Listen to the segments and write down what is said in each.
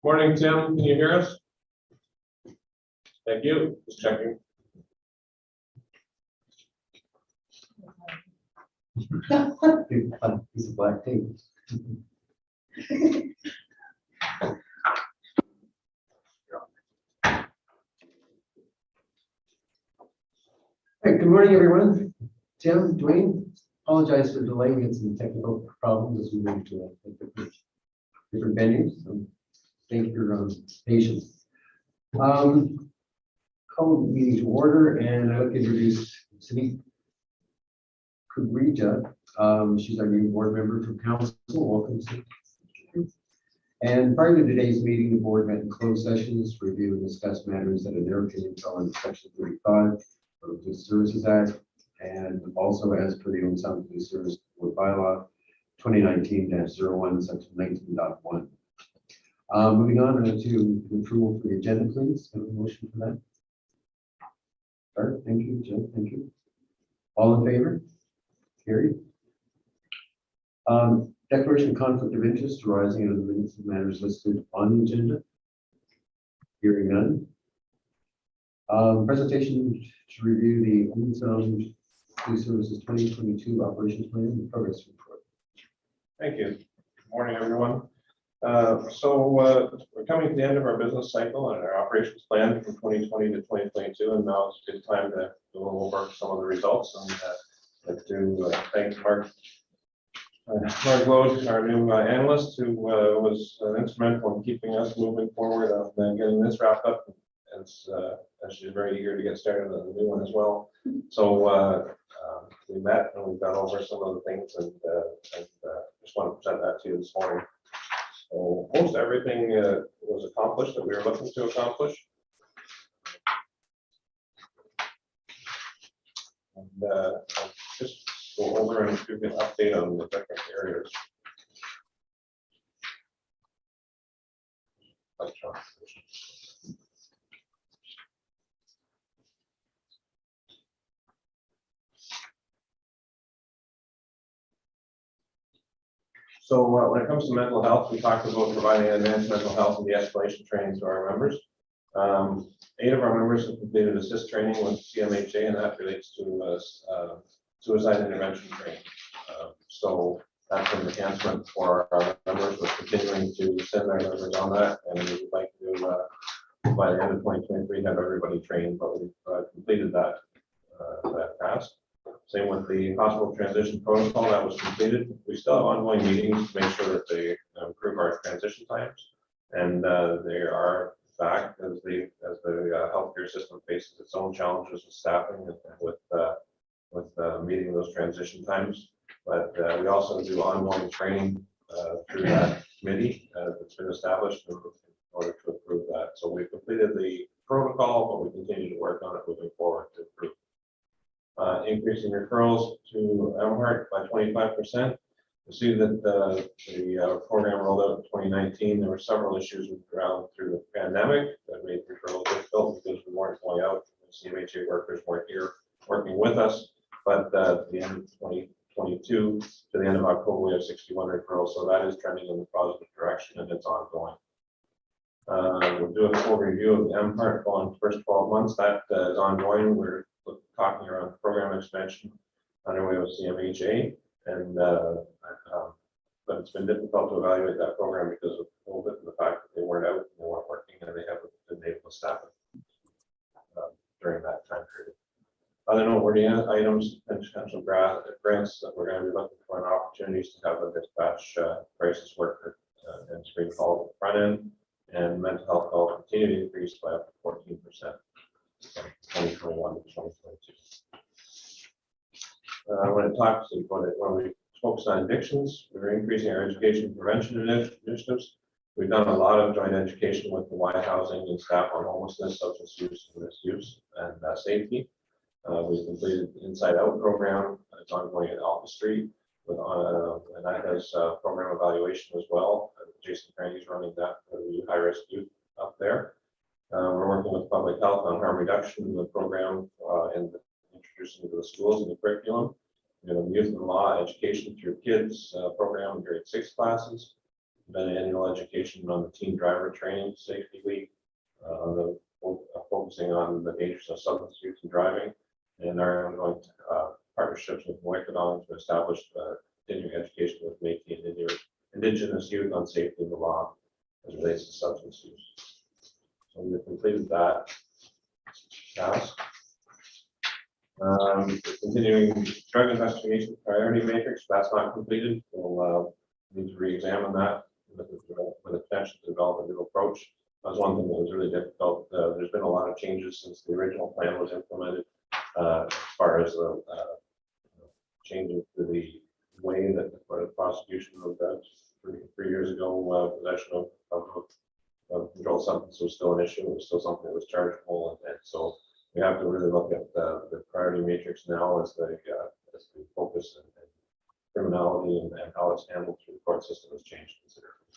Morning, Tim. Can you hear us? Thank you. Just checking. Big fun piece of black tape. Hey, good morning, everyone. Tim, Dwayne, apologize for delaying. We had some technical problems as we moved to different venues. So thank you for your patience. Call the meeting to order, and I'd like to introduce Sunit Kubrija. She's our new board member from council. Welcome, Sunit. And prior to today's meeting, the board met in closed sessions to review and discuss matters that in their opinion fell under Section 35 of the Services Act, and also as per the Sound Police Service Board Bylaw 2019-01, Section 19.1. Moving on to approval for the agenda, please. Have a motion for that. All right, thank you, Jill. Thank you. All in favor? Carried. Declaration of conflict of interest arising out of the minutes of matters listed on the agenda. Hearing none. Presentation to review the Sound Police Services 2022 operations plan and progress report. Thank you. Good morning, everyone. We're coming to the end of our business cycle and our operations plan from 2020 to 2022, and now it's a good time to go over some of the results. And I'd like to thank Mark Lode, our new analyst, who was instrumental in keeping us moving forward on getting this wrapped up. As she's very eager to get started on the new one as well. So we met and we got over some of the things, and just want to present that to you this morning. So most everything was accomplished that we were looking to accomplish. And I'll just go over and give you an update on the different areas. So when it comes to mental health, we talked about providing advanced mental health and de-escalation training to our members. 8 of our members have completed assist training with CMHA, and that relates to suicide intervention training. So that's an enhancement for our members. We're continuing to send our members on that, and we would like to, by the end of 2023, have everybody trained, but we've completed that task. Same with the hospital transition protocol that was completed. We still have ongoing meetings to make sure that they improve our transition times, and they are back as the healthcare system faces its own challenges with staffing and with meeting those transition times. But we also do ongoing training through that committee that's been established in order to improve that. So we've completed the protocol, but we continue to work on it moving forward to improve. Increasing referrals to Elmhart by 25%. You see that the program rolled out in 2019. There were several issues through the pandemic that made referrals difficult because we weren't going out. The CMHA workers weren't here working with us. But at the end of 2022 to the end of October, we have 61 referrals. So that is trending in the positive direction, and it's ongoing. We'll do a full review of the Elmhart following the first 12 months. That is ongoing. We're talking around program expansion underway with CMHA, and but it's been difficult to evaluate that program because of COVID and the fact that they weren't out and they weren't working, and they haven't been able to staff it during that time period. Other noteworthy items and potential grants that we're going to be looking for and opportunities to have a dispatch crisis worker and screen call at the front end, and mental health call continue to increase by up to 14%. From 2021 to 2022. When we focus on addictions, we're increasing our education and prevention initiatives. We've done a lot of joint education with the Y Housing and staff on homelessness, substance use, and misuse, and safety. We've completed the Inside Out program. It's ongoing at Alpha Street, and that has program evaluation as well. Jason Craney's running that for the high-risk youth up there. We're working with public health on harm reduction in the program and introducing to the schools and the curriculum. We have a youth and law education through kids program in grade 6 classes. been annual education on the teen driver training safety week, focusing on the dangers of substance use and driving, and our ongoing partnerships with Moicadon to establish continuing education with Métis and Indigenous youth on safety of the law as it relates to substance use. So we've completed that task. Continuing drug investigation priority matrix, that's not completed. We'll need to re-examine that with the potential to develop a new approach. That was one thing that was really difficult. There's been a lot of changes since the original plan was implemented, as far as changing to the way that the prosecution of drugs 3 years ago, possession of controlled substance was still an issue. It was still something that was chargeable, and so we have to really look at the priority matrix now as the focus and criminality and how it's handled through the court system has changed considerably.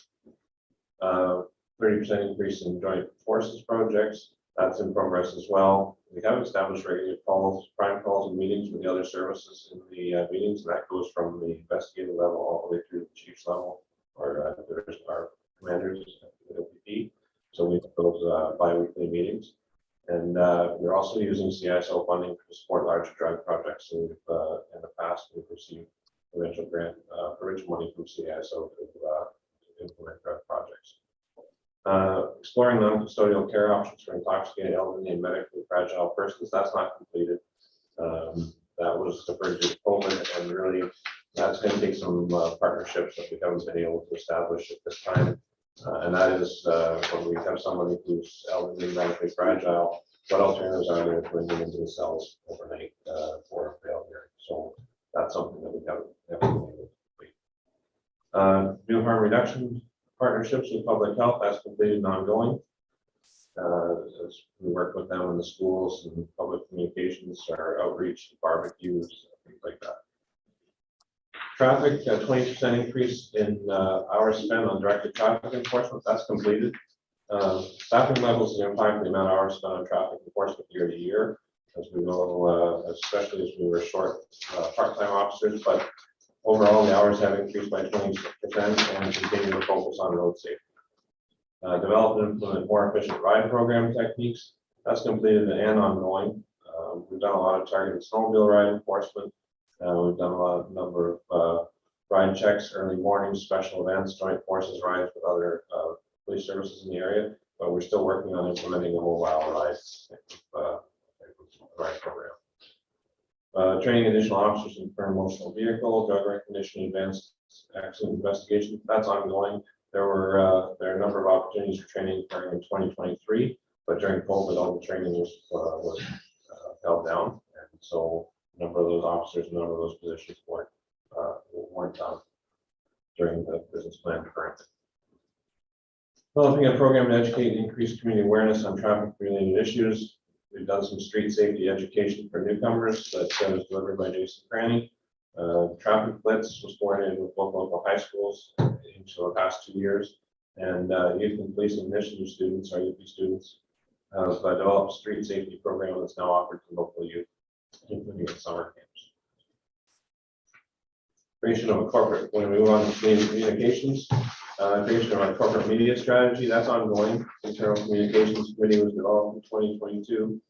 30% increase in joint forces projects, that's in progress as well. We have established regular calls, prime calls and meetings with the other services in the meetings, and that goes from the investigative level all the way through the chief's level, or there's our commanders at the OPP. So we have those bi-weekly meetings. And we're also using CISO funding to support large drug projects. So we've, in the past, we've received provincial money from CISO to implement drug projects. Exploring non-custodial care options for intoxicated elderly and medically fragile persons, that's not completed. That was deferred due to COVID, and really that's going to take some partnerships that we haven't been able to establish at this time. And that is when we have somebody who's elderly, medically fragile, what alternatives are there to bring them into the cells overnight for failure? So that's something that we haven't been able to complete. New harm reduction partnerships with public health, that's completed and ongoing. As we work with them in the schools and public communications, our outreach, barbecues, things like that. Traffic, 20% increase in hours spent on directed traffic enforcement, that's completed. Staffing levels impact the amount of hours spent on traffic enforcement year to year, as we know, especially as we were short part-time officers, but overall the hours have increased by 20% and continue to focus on road safety. Develop and implement more efficient ride program techniques, that's completed and ongoing. We've done a lot of targeted snowmobile ride enforcement. We've done a number of ride checks, early mornings, special events, joint forces rides with other police services in the area, but we're still working on implementing a mobile ride program. Training additional officers in emotional vehicle, drug recognition, advanced accident investigation, that's ongoing. There are a number of opportunities for training occurring in 2023, but during COVID, all the training was held down, and so a number of those officers, a number of those positions weren't done during the business plan currently. Developing a program to educate and increase community awareness on traffic-related issues. We've done some street safety education for newcomers that was delivered by Jason Cranny. Traffic Blitz was coordinated with both local high schools into the past 2 years, and youth and police initiative students, our UP students, have developed a street safety program that's now offered to local youth, including at summer camps. Creation of a corporate, when we move on to communications, creation of our corporate media strategy, that's ongoing. Internal communications committee was developed in 2022.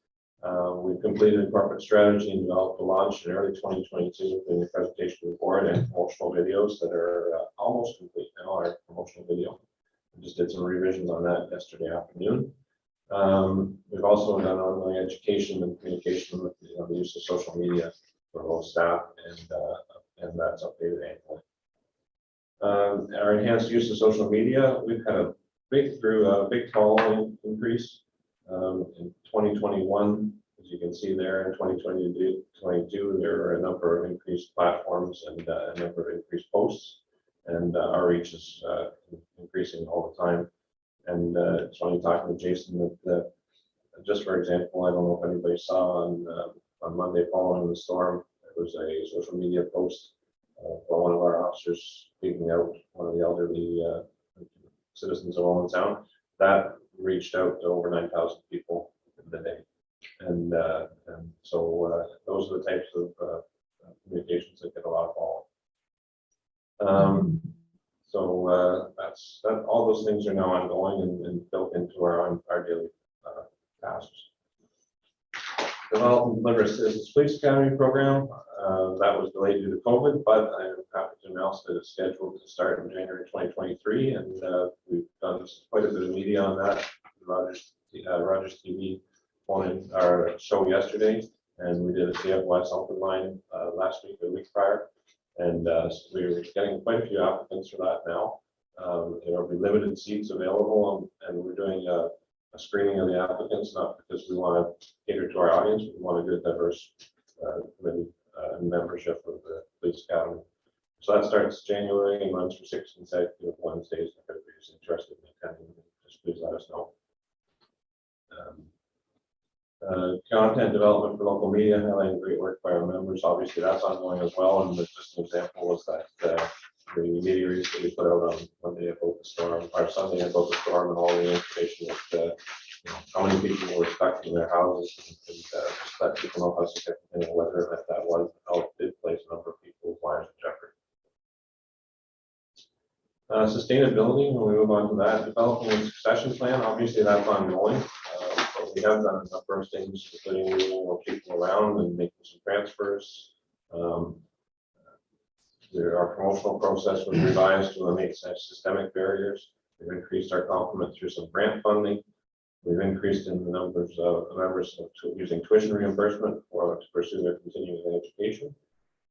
We've completed a corporate strategy and developed a launch in early 2022, doing a presentation to the board and promotional videos that are almost complete now, our promotional video. We just did some revisions on that yesterday afternoon. We've also done ongoing education and communication with the use of social media for both staff, and that's updated annually. Our enhanced use of social media, we've had a big following increase in 2021, as you can see there. In 2022, there were a number of increased platforms and a number of increased posts, and our reach is increasing all the time. And it's funny talking to Jason that just for example, I don't know if anybody saw on Monday following the storm, there was a social media post for one of our officers speaking out, one of the elderly citizens of Owen Sound, that reached out to over 9,000 people in the day. And so those are the types of communications that get a lot of following. So that all those things are now ongoing and built into our daily tasks. Develop and deliver a Citizens Police Academy program. That was delayed due to COVID, but I'm happy to announce that it's scheduled to start in January 2023, and we've done quite a bit of media on that. Rogers TV wanted our show yesterday, and we did a CFY something line last week, the week prior, and so we're getting quite a few applicants for that now. There will be limited seats available, and we're doing a screening of the applicants, not because we want to cater to our audience, but we want a good, diverse membership of the police academy. So that starts January and runs for 6 consecutive Wednesdays. If anybody's interested in attending, just please let us know. Content development for local media, highlighting great work by our members. Obviously, that's ongoing as well. And just an example was that the media release that we put out on Monday about the storm, or Sunday about the storm, and all the information that how many people were stuck in their houses, and just let people know how significant a weather event that was, how it did place a number of people's lives in jeopardy. Sustainability, when we move on to that, developing a succession plan, obviously that's ongoing. But we have done a number of things, including moving more people around and making some transfers. Our promotional process was revised to eliminate systemic barriers. We've increased our complement through some grant funding. We've increased in the numbers of members using tuition reimbursement to pursue their continuing education.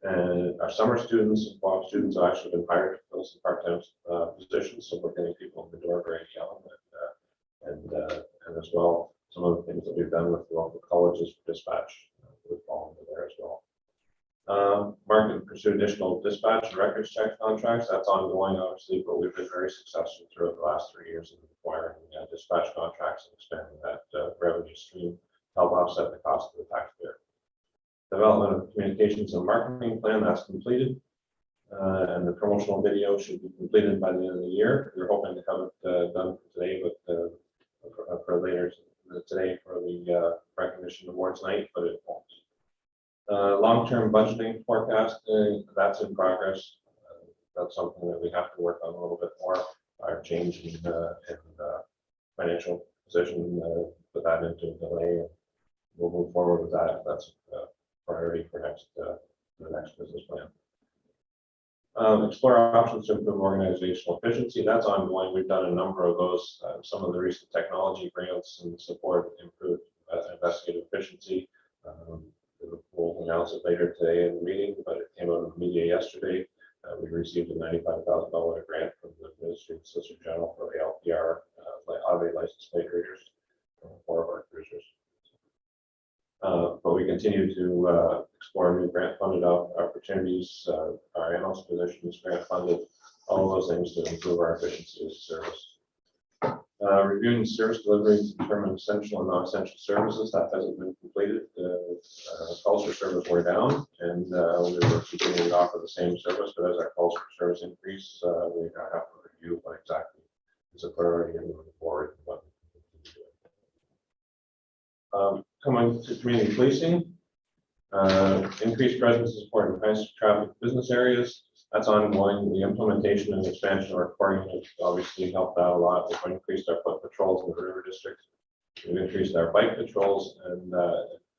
And our summer students and fall students have actually been hired to fill some part-time positions, so we're getting people in the door very young, and as well, some of the things that we've done with the local colleges for dispatch would fall into there as well. Market and pursue additional dispatch and records check contracts. That's ongoing, obviously, but we've been very successful throughout the last 3 years in acquiring dispatch contracts and expanding that revenue stream to help offset the cost of the taxpayer. Development of communications and marketing plan, that's completed. And the promotional video should be completed by the end of the year. We're hoping to have it done for today, but for later today for the recognition awards night, but it won't. Long-term budgeting forecast, that's in progress. That's something that we have to work on a little bit more. Our change in financial position put that into a delay, and we'll move forward with that. That's a priority for the next business plan. Explore options to improve organizational efficiency. That's ongoing. We've done a number of those. Some of the recent technology grants and support improved investigative efficiency. We'll announce it later today in the meeting, but it came out in the media yesterday. We received a $95,000 grant from the Ministry of the Solicitor General for the LPR, highway license plate readers, for our cruisers. But we continue to explore new grant funded opportunities, our in-house positions, grant funded, all of those things to improve our efficiency as a service. Reviewing service delivery to determine essential and non-essential services, that hasn't been completed. Calls for service were down, and we were continuing to offer the same service, but as our calls for service increase, we have to review what exactly is a priority and moving forward. And what we continue doing. Coming to community policing, increased presence and support in high traffic business areas. That's ongoing. The implementation and expansion of our core unit obviously helped out a lot. We've increased our foot patrols in the River District. We've increased our bike patrols, and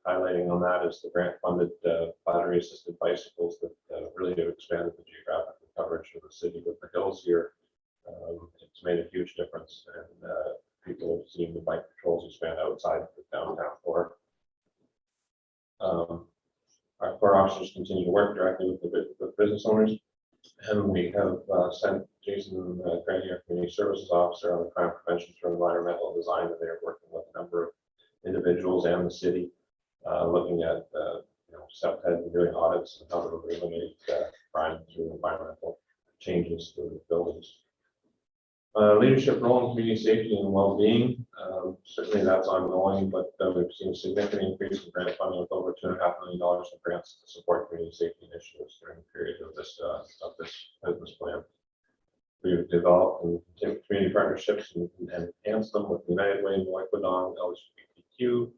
highlighting on that is the grant-funded battery assisted bicycles that really have expanded the geographic coverage of the city with the hills here. It's made a huge difference, and people have seen the bike patrols expand outside of the downtown core. Our core officers continue to work directly with the business owners. And we have sent Jason Grandy, our community services officer, on the crime prevention through environmental design, and they're working with a number of individuals and the city, looking at step ahead and doing audits and how to eliminate crime through environmental changes to the buildings. Leadership role in community safety and well-being, certainly that's ongoing, but we've seen a significant increase in grant funding with over $2.5 million in grants to support community safety initiatives during the period of this business plan. We've developed community partnerships and enhanced them with United Way, Moikwadong, LGBTQ,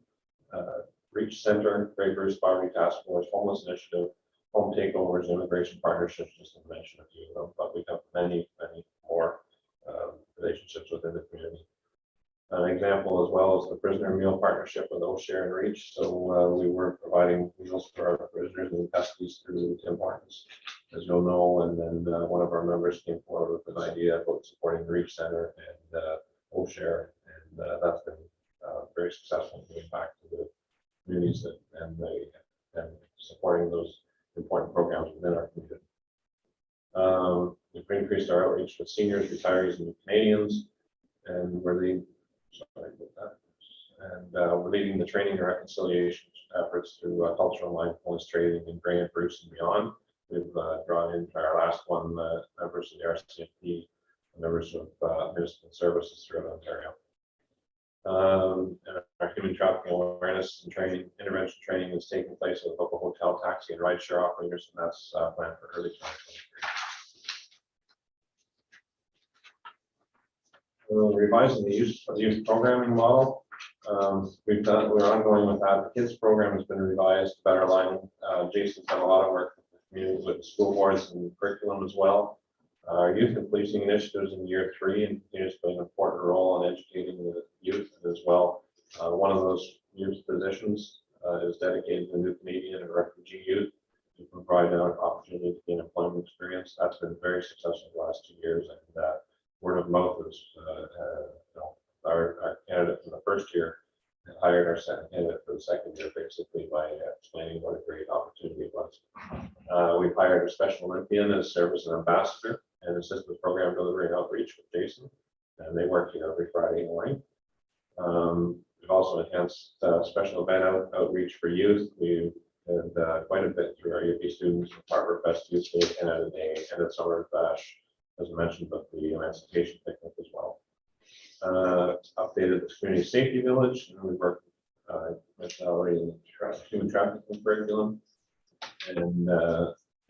Reach Center, Grey Bruce Poverty Task Force, Homeless Initiative, Home Takeovers, Immigration Partnerships, just to mention a few of them, but we have many relationships within the community. An example as well is the prisoner meal partnership with OSHARE and REACH. So we were providing meals for our prisoners in custody through Tim Hortons, as you'll know, and then one of our members came forward with an idea about supporting the REACH Center and OSHARE, and that's been very successful giving back to the communities and supporting those important programs within our community. We've increased our outreach with seniors, retirees, and Canadians, and we're leading the training and reconciliation efforts through cultural mindfulness training in Grey and Bruce and beyond. We've drawn in our last one members of the RCMP, members of municipal services throughout Ontario. And our human trafficking awareness and training, intervention training is taking place with local hotel, taxi, and rideshare operators, and that's planned for early 2023. Revising the youth programming model. We're ongoing with that. The kids program has been revised to better align. Jason's done a lot of work with the community, with the school boards and curriculum as well. Our youth and policing initiatives in year 3 and continues to play an important role in educating the youth as well. One of those youth positions is dedicated to new Canadian and refugee youth to provide an opportunity to gain employment experience. That's been very successful the last 2 years, and word of mouth is our candidate from the first year hired our second candidate for the second year, basically by explaining what a great opportunity it was. We've hired a special Olympian as serve as an ambassador and assist with program delivery and outreach with Jason, and they work here every Friday morning. We've also enhanced special event outreach for youth. We've did quite a bit through our UP students, Harvard Fest Youth Day, Canada Day, and the Summer Bash, as I mentioned, but the Emancipation Picnic as well. Updated the Community Safety Village, and we worked with already in the human trafficking curriculum, and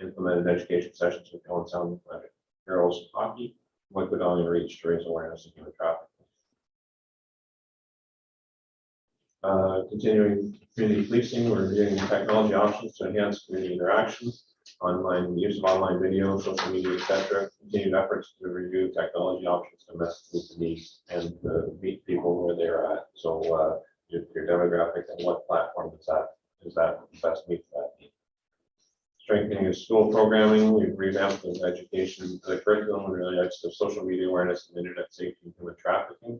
implemented education sessions with Ellen Sound Girls Hockey, Wickwood and REACH to raise awareness of human trafficking. Continuing community policing, we're reviewing technology options to enhance community interaction, use of online video, social media, etc. Continued efforts to review technology options to meet the needs and meet people where they're at. So your demographic and what platform is that best meets that need. Strengthening of school programming, we've revamped the education, the curriculum relates to social media awareness and internet safety and human trafficking.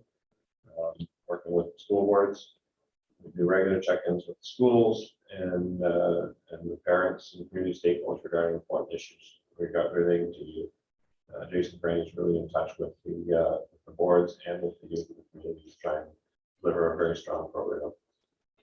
Working with school boards. We do regular check-ins with schools and the parents and community stakeholders regarding important issues relating to youth. Jason Brain is really in touch with the boards and with the youth of the community to try and deliver a very strong program.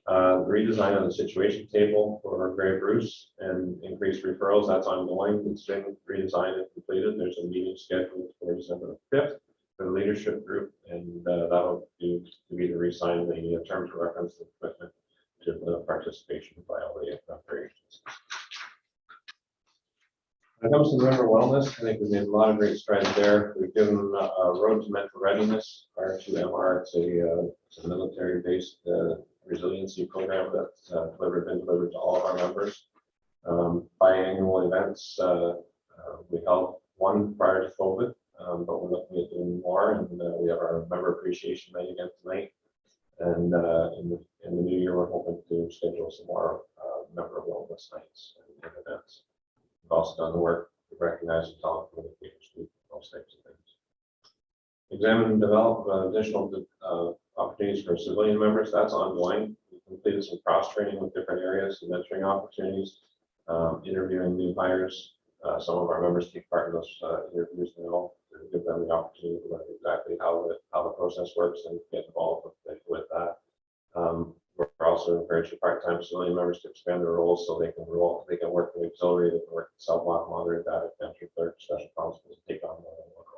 Redesign of the situation table for Grey Bruce and increased referrals, that's ongoing. It's been redesigned and completed. There's a meeting scheduled for December 5th for the leadership group, and that'll do to be to re-sign the terms of reference and commitment to the participation by all the member agencies. When it comes to member wellness, I think we've made a lot of great strides there. We've given a road to mental readiness, R2MR. It's a military-based resiliency program that's been delivered to all of our members. Biannual events, we held one prior to COVID, but we're looking at doing more, and we have our member appreciation night again tonight. And in the new year, we're hoping to schedule some more member wellness nights and events. We've also done the work to recognize and talent communicators, those types of things. Examine and develop additional opportunities for civilian members. That's ongoing. We completed some cross training with different areas and mentoring opportunities, interviewing new hires. Some of our members take part in those interviews now to give them the opportunity to learn exactly how the process works and get involved with that. We're also encouraging part-time civilian members to expand their roles so they can work in auxiliary, they can work in cell block monitor, data entry clerk, special constables, and take on more than one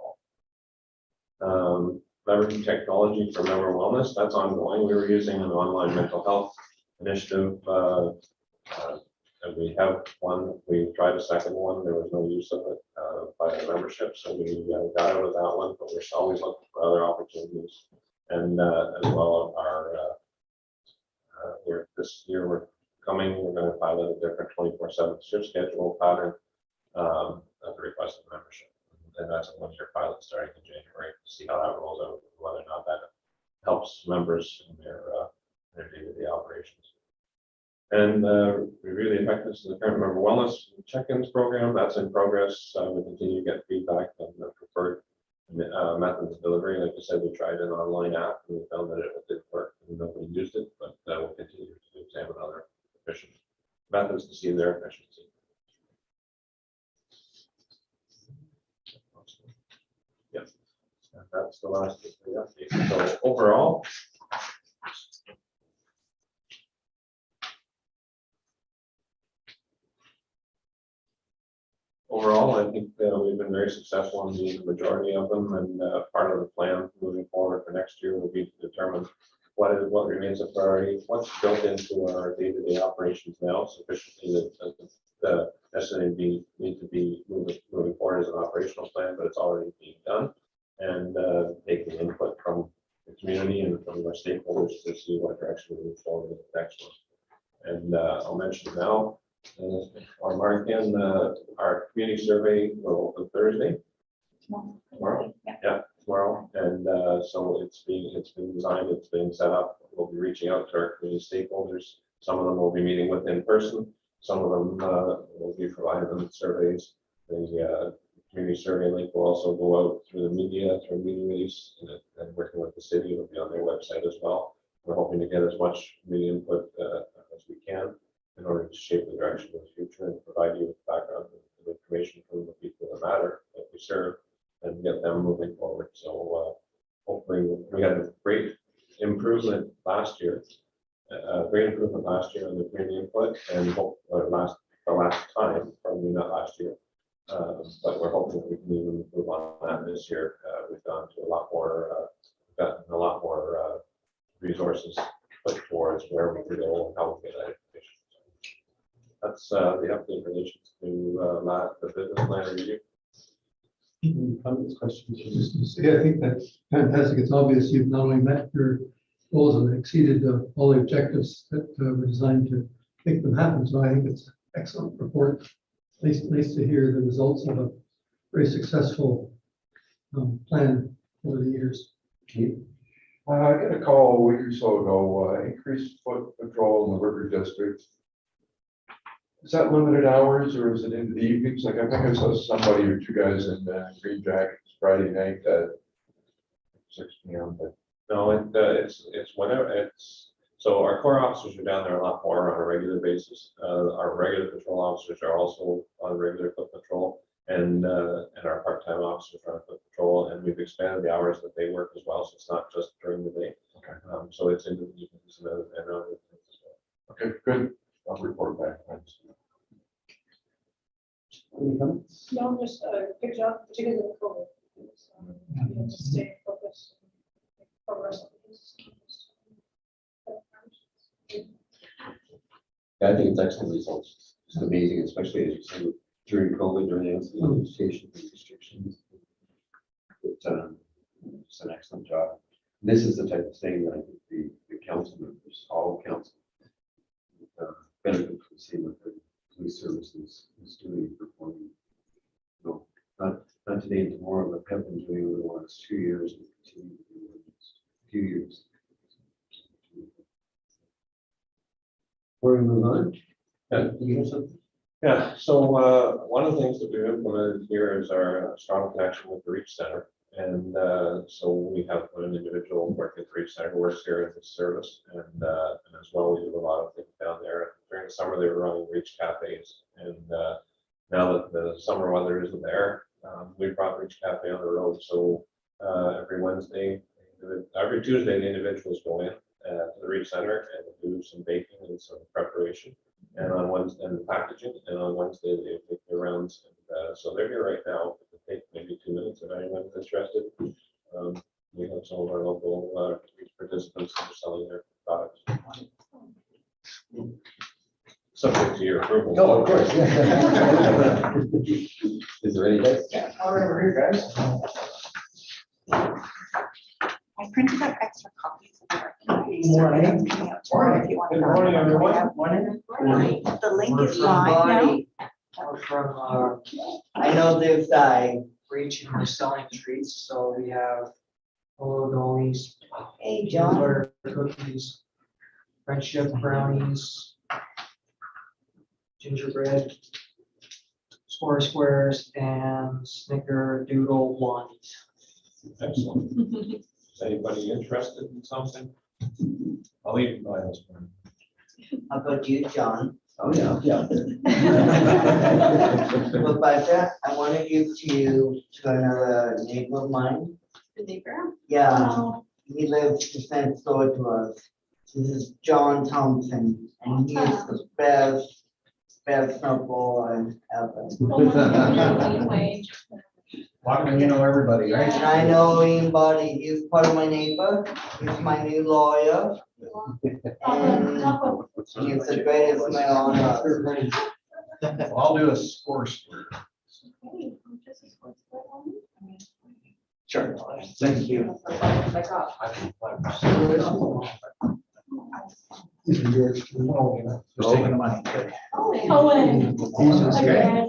role. Leveraging technology for member wellness, that's ongoing. We were using an online mental health initiative. And we have one, we tried a second one, there was no use of it by the membership, so we got out of that one, but we're always looking for other opportunities. And as well, this year we're going to pilot a different 24/7 shift schedule pattern at the request of membership. And that's a one-year pilot starting in January to see how that rolls out. whether or not that helps members in their day-to-day operations. And review the effectiveness of the current member wellness check-ins program. That's in progress. We continue to get feedback on the preferred method of delivery. Like I said, we tried an online app and we found that it didn't work and nobody used it, but we'll continue to examine other efficient methods to see their efficiency. Yes, that's the last update. So overall, I think we've been very successful in meeting the majority of them, and part of the plan moving forward for next year will be to determine what remains a priority, what's built into our day-to-day operations now sufficiently that necessarily need to be moving forward as an operational plan, but it's already being done, and taking input from the community and from our stakeholders to see what direction we move forward with next one. And I'll mention now. On Martin, our community survey will open Thursday. Tomorrow? Yeah, tomorrow. And so it's been designed, it's being set up. We'll be reaching out to our community stakeholders. Some of them will be meeting with in person. Some of them will be providing them with surveys. The community survey link will also go out through the media, through media release, and working with the city, it'll be on their website as well. We're hoping to get as much media input as we can in order to shape the direction of the future and provide you with background and information from the people that matter that we serve and get them moving forward. So hopefully we had a great improvement last year, on the community input, and hope the last time, probably not last year, but we're hoping that we can even improve on that this year. We've gone to a lot more, gotten a lot more resources put towards where we could go and how we get that information. That's the update in relation to the business plan review. Comments, questions? Yeah, I think that's fantastic. It's obvious you've not only met your goals and exceeded all the objectives that were designed to make them happen. So I think it's an excellent report. Nice to hear the results of a very successful plan over the years. I got a call a week or so ago, increased foot patrol in the river district. Is that limited hours or is it into the evenings? Like I think I saw somebody or two guys in green jackets Friday night at 6 p.m. But No, it's whenever it's, so our core officers are down there a lot more on a regular basis. Our regular patrol officers are also on regular foot patrol, and our part-time officers are on foot patrol, and we've expanded the hours that they work as well, so it's not just during the day. Okay. So it's into the evenings and other things as well. okay, good. I'll report back. Thanks. Any comments? No, just a good job, particularly with COVID. To stay focused. Progress. Yeah, I think it's excellent results. It's amazing, especially as you said during COVID, during the limitations and restrictions. It's an excellent job. This is the type of thing that I think the council members, all council, benefit from seeing what the police services is doing, performing. No, not today and tomorrow, but have been doing over the last 2 years and continue to do over the next few years. Before we move on, do you have something? Yeah, so one of the things that we've implemented here is our strong connection with the Reach Center. And so we have an individual working at the Reach Center who works here in this service. And as well, we do a lot of things down there. During the summer, they were running Reach cafes. And now that the summer weather isn't there, we brought Reach Cafe on the road. So every Tuesday, the individuals go in to the Reach Center and do some baking and some preparation. And on Wednesday, and packaging, and on Wednesday they take their rounds. And so they're here right now. It take maybe 2 minutes if anyone's interested. We have some of our local participants that are selling their products. Subject to your approval. No, of course. Is there any? Yeah, all right, we're here, guys. I printed up extra copies of our. Morning. If you want to. Good morning, everyone. Morning. The link We're is from live now. Bonnie. We're from, I know they've Reach and we're selling treats, so we have Polo Dollies, Hey, peanut John. butter cookies, French chip brownies, gingerbread, squares, and snickerdoodle ones. Excellent. Is anybody interested in something? I'll even buy this one. How about you, John? Oh, yeah. Rebecca, I want to give to another neighbor of mine. The neighbor? Yeah, Oh, he lives just next door to us. This is John Thompson, and he is the best snowball ever. minimum wage. Walking, you know everybody, right? And I know him, but he's part of my neighbor. He's my new lawyer. And he's the greatest man on earth. Well, I'll do a score split. Sure. Thank you. These are yours. Just taking the money. Owen. These are Okay.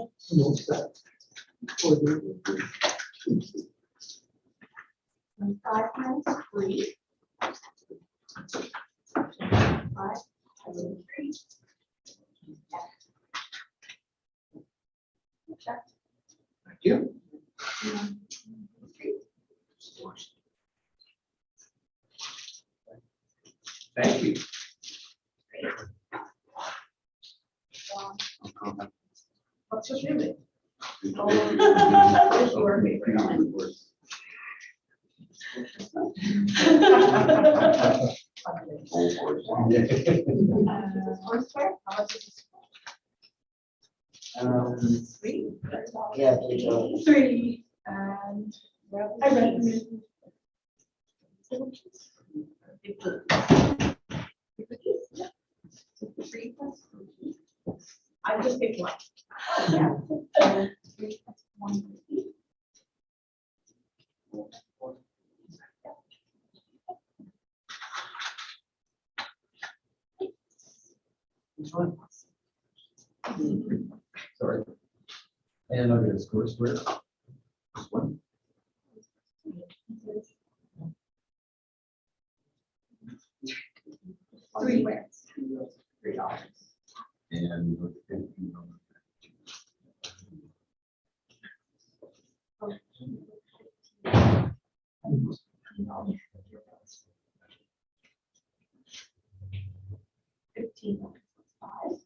Five times three. Five times three. Check. Thank you. Thank you. What's your favorite? Foursquare? How much is this? Three. Yeah, please go. Three, and I recommend. Three plus three. I just picked one. Yeah. Three plus one. Sorry. And I'll get a score split. This one. Three squares. $3. And. $15. Five.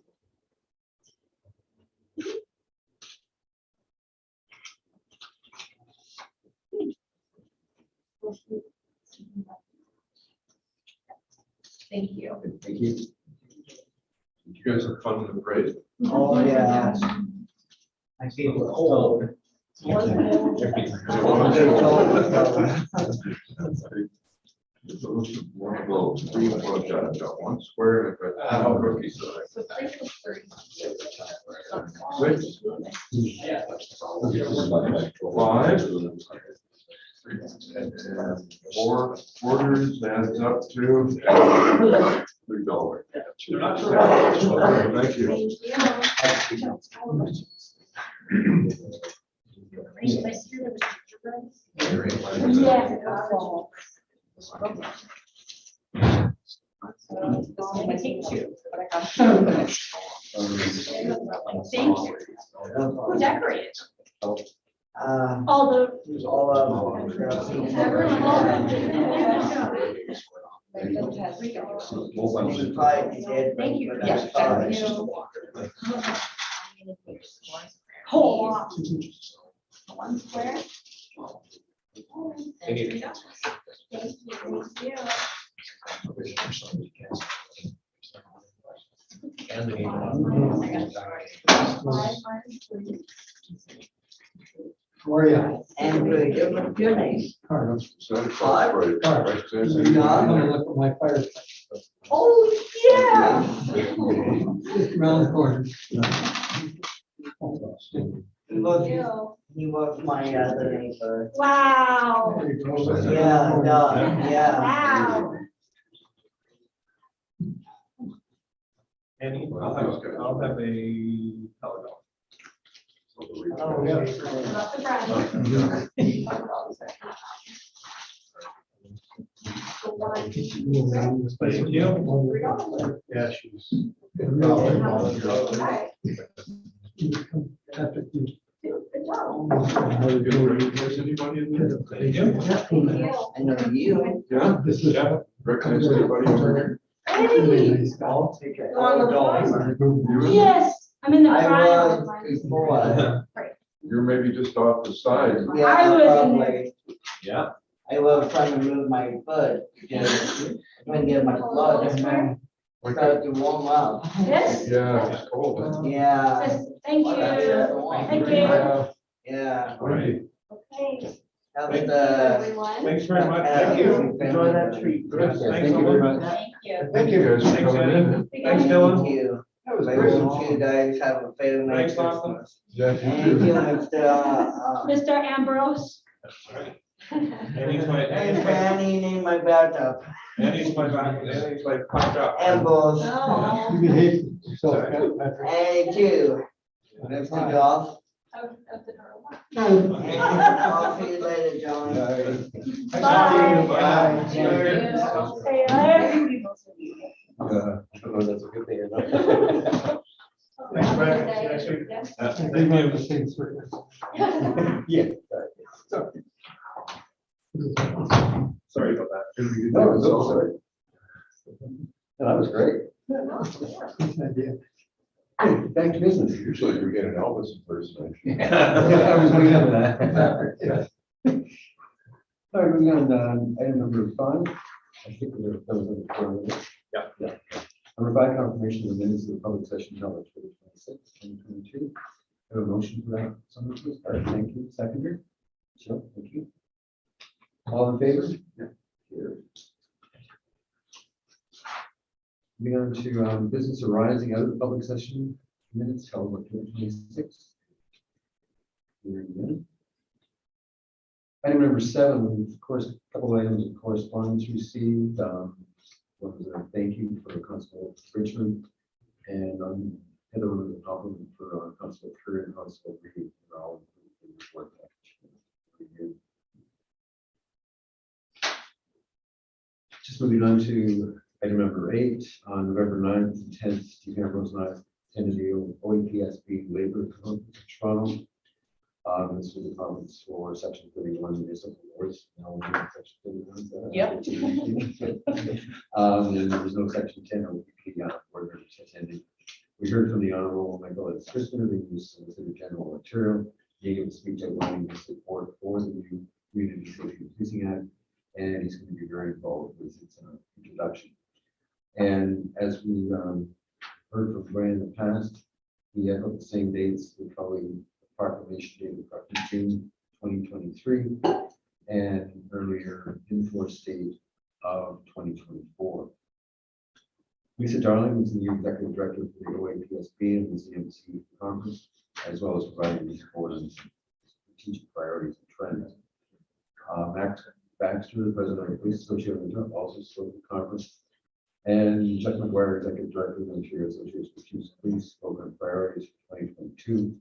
Thank you. Thank you. You guys have fun in the parade? Oh, yeah. I feel cold. Got one square, but cookies. So three plus three. Six. Five. And four quarters adds up to $3. Thank you. Yeah. I take two, but I got two. Thank you. Who decorated? All the. All of them. Thank you. Yes. Whole lot. One square. And $3. Thank you. How are you? And good night. Carlos. Certified, right, right, I'm so- gonna look at my fire. Oh, yeah. Just around the corner. He was my other neighbor. Wow. There you go. Yeah, yeah. Wow. Annie, I'll have a Pelagos. Oh, yeah. Not the brownie. Thank you. Yeah, she's. Alright, After you. good job. There's anybody in there? Thank you. Thank you. I know you. Yeah, This is. yeah. Recognize anybody over here? Hey, I'll take it. You on the Dolly. You in there? yes, I'm in the I front. was before. You're maybe just off the side. Yeah, I was in probably. Yeah. I was trying to move my foot, just couldn't get my blood and then started to warm up. Yes? Yeah, it's cold. huh? Yeah, Yes, thank you. Thank you. Yeah. yeah. All right. Okay. That was Thank you, the. Everyone. Thanks very much. Thank you. Enjoy that treat. Good. Thanks Thank you very much. Thank you. Thank you guys for Thanks, coming Ed. in. Thanks, Dylan. Thank you. That was I great. wish you guys have a very Merry Thanks, Lachlan. Christmas. Yeah, you Thank too. you, Mr. Mr. Ambrose. All right. Annie's my, Thanks, Annie, name my backup. Annie's my popped up. Ambrose. Oh. You behave yourself. Hey, too. Next to you off. Okay. I'll see you later, John. Bye. Bye. Cheers. Okay, That's a good thing or not. Thanks, Brad. See you next week. Yes. They might have the same circle. Yeah. Sorry about that. No, it's all sorry. That was great. Good idea. Hey, back to business. Usually we get an Elvis impersonation. I was waiting on that. All right, moving on, item number 5. I think that was on the floor. Yeah. Number 5, confirmation of the minutes of the public session held on October 26, 2022. Have a motion for that. Someone please. All right, thank you. Seconder. Sure, thank you. All in favor? Yeah. Carried. Moving on to business arising out of the public session minutes held on October 26. Hearing none. Item number 7, of course, a couple of items of correspondence received. One was a thank you for Constable Richmond, and the other one was a compliment for Constable Curry and Constable Reed. For all of the work package. Just moving on to item number 8, on November 9th and 10th, Steve Ambrose and I attended the OSPSB Labor Conference in Toronto. This was a conference for Section 31 municipal awards. Now we're in Section 31. Yep. And there was no Section 10 or OPP board members attending. We heard from the Honorable Michael Christner, who solicitor general material, he gave a speech outlining his support for the new Community Safety Policing Act, and he's going to be very involved with its introduction. And as we heard from Brian in the past, he echoed the same dates, with probably proclamation date of probably June 2023, and earlier enforced date of 2024. Lisa Darling was the new executive director for the OAPSB and was the MC conference, as well as providing these support and strategic priorities and trends. Max Baxter, the president of the Police Association, also spoke at the conference. And Chuck McGuire, executive director of the Ontario Association of Chiefs of Police, spoke on priorities for 2022.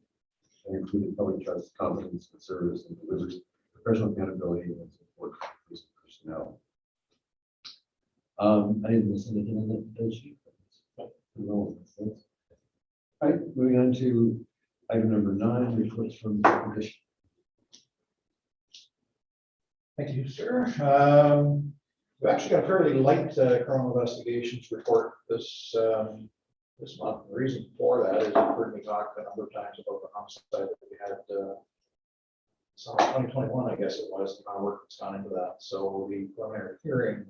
That included public trust, confidence, and service and delivery, professional accountability, and support for police personnel. I didn't miss anything on that sheet. No. All right, moving on to item number 9, reports from the commission. Thank you, sir. We've actually got a fairly light criminal investigations report this month. The reason for that is you've heard me talk a number of times about the homicide that we had summer 2021, I guess it was, the amount of work that's gone into that. So the preliminary hearing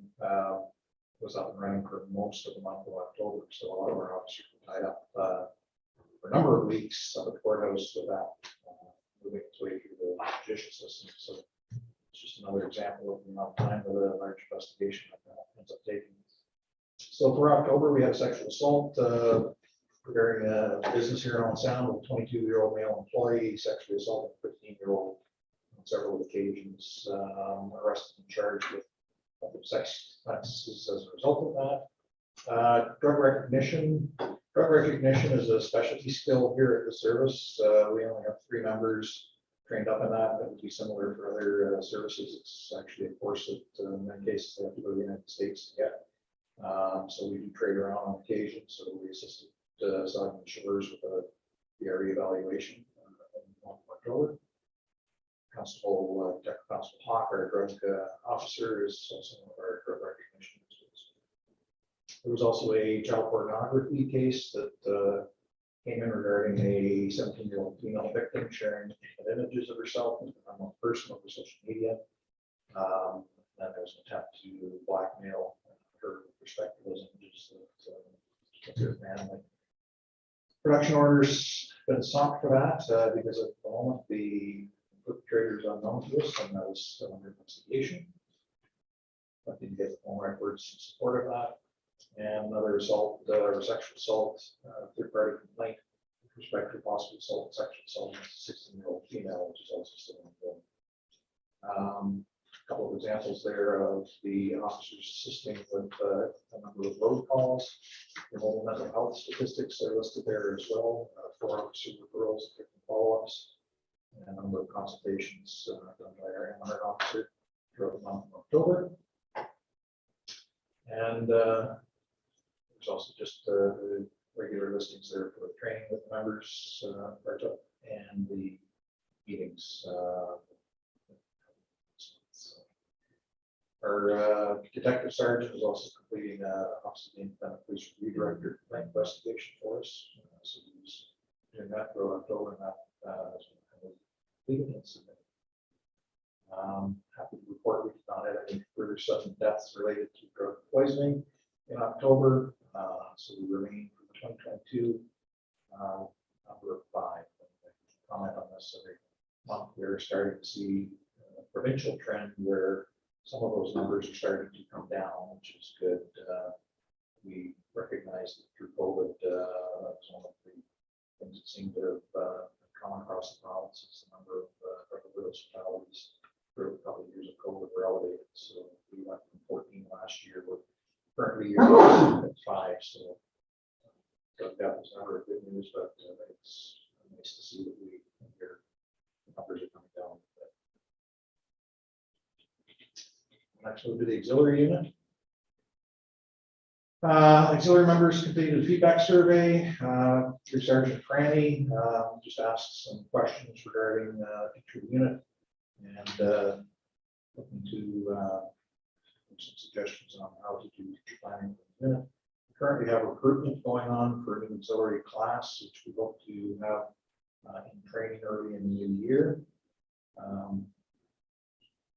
was up and running for most of the month of October. So a lot of our officers were tied up for a number of weeks at the courthouse with that, moving its way through the judicial system. So it's just another example of the amount of time that a large investigation like that ends up taking. So for October, we had a sexual assault regarding a business here in Owen Sound with a 22-year-old male employee sexually assaulted a 15-year-old on several occasions, arrested and charged with sex offenses as a result of that. Drug recognition. Drug recognition is a specialty skill here at the service. We only have 3 members trained up in that. That would be similar for other services. It's actually a course that in many cases they have to go to the United States to get. So we do trade around on occasion. So we assisted Sergeant Shivers with the area evaluation in October. Constable Hawk, our drug officer, is also one of our drug recognition. There was also a child pornography case that came in regarding a 17-year-old female victim sharing images of herself with an unknown person over social media. And there was an attempt to blackmail her with respect to those images that manly. Production orders been sought for that because at the moment the perpetrator is unknown to us, and that is still under investigation. I didn't get the phone records in support of that. And another assault or sexual assault, third-party complaint with respect to possible assault, sexual assault against a 16-year-old female, which is also still ongoing. A couple of examples there of the officers assisting with a number of road calls. The mobile mental health statistics are listed there as well. 4 officer referrals, 50 follow-ups, and a number of consultations done by our M100 officer throughout the month of October. And there's also just the regular listings there for the training with members and the meetings. Our detective sergeant is also completing Office of the Independent Police Review Director complaint investigation for us. So he's doing that for October, and that has been completed and submitted. Happy to report we did not have any further sudden deaths related to drug poisoning in October. So we remain for the 2022 number of 5. Comment on this every month. We're starting to see a provincial trend where some of those numbers are starting to come down, which is good. We recognize that through COVID, that's one of the things that seem to have come across the province is the number of drug overdose fatalities for a couple of years of COVID were elevated. So we went from 14 last year, we're currently at 5. So that was never good news, but it's nice to see that the numbers are coming down. Next, we'll do the auxiliary unit. Auxiliary members completed a feedback survey through Sergeant Franny. Just asked some questions regarding the future of the unit and looking to some suggestions on how to do future planning for the unit. We currently have recruitment going on for a new auxiliary class, which we hope to have in training early in the new year.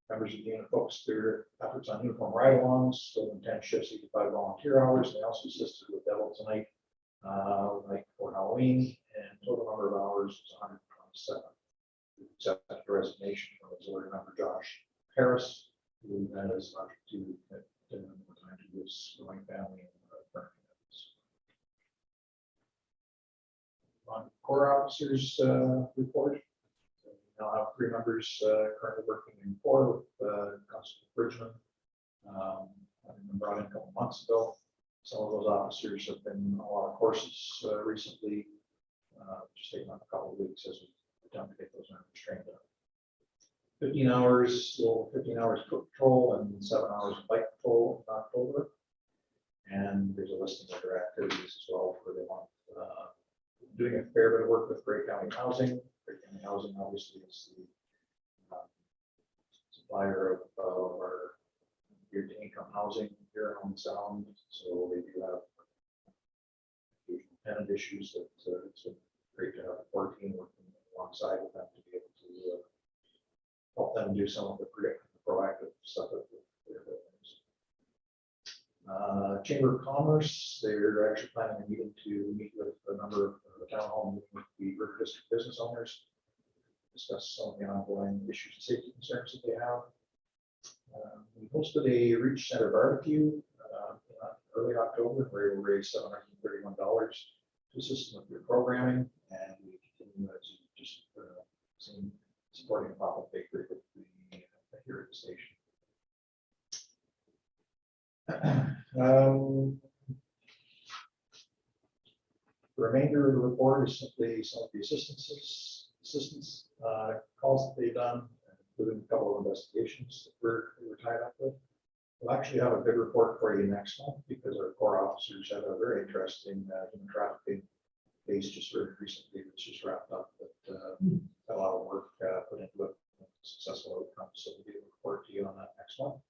Members of the unit focused their efforts on uniform ride-alongs, so 10 shifts, 85 volunteer hours. They also assisted with Devil Tonight, night before Halloween, and total number of hours was 127. We accepted a resignation from auxiliary member Josh Harris, who has left to more time to his growing family and current commitments. On Corps officers report. We now have 3 members currently working in Corps with Constable Bridgman. Having been brought in a couple months ago. Some of those officers have been on a lot of courses recently. Just taking up a couple of weeks as we attempt to get those members trained up. 15 hours, 15 hours foot patrol and 7 hours of bike patrol in October. And there's a listing of their activities as well for the month. Doing a fair bit of work with Grey County Housing. Grey County Housing obviously is the supplier of our year-to-income housing here on the Sound. So they do have tenant issues that it's been great to have a core team working alongside with them to be able to help them do some of the proactive stuff that they're doing. Chamber of Commerce, they're actually planning a meeting to meet with a number of the town hall, with the River District business owners, discuss some of the ongoing issues and safety concerns that they have. We hosted a Reach Center barbecue in early October, where we raised $731 to assist them with their programming, and we continue as you just seen supporting Papa Bakery with the here at the station. The remainder of the report is simply some of the assistance assistance calls that they've done, including a couple of investigations that we're tied up with. We'll actually have a good report for you next month because our core officers had a very interesting human trafficking case just very recently. It's just wrapped up, but a lot of work put into it, successful outcome. So we'll get a report to you on that next month.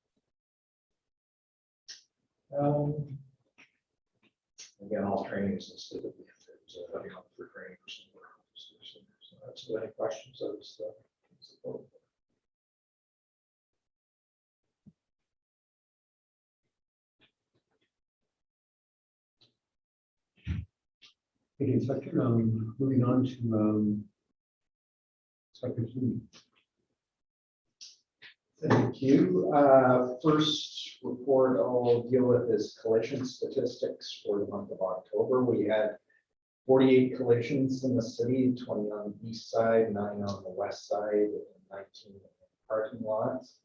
Again, all training is listed at the end. There's a heavy month for training for some of our officers. So that's any questions. That's the vote. Thank you, Inspector. Moving on to Inspector Keeney. Thank you. First report I'll deal with is collision statistics for the month of October. We had 48 collisions in the city, 20 on the east side, 9 on the west side, and 19 in parking lots.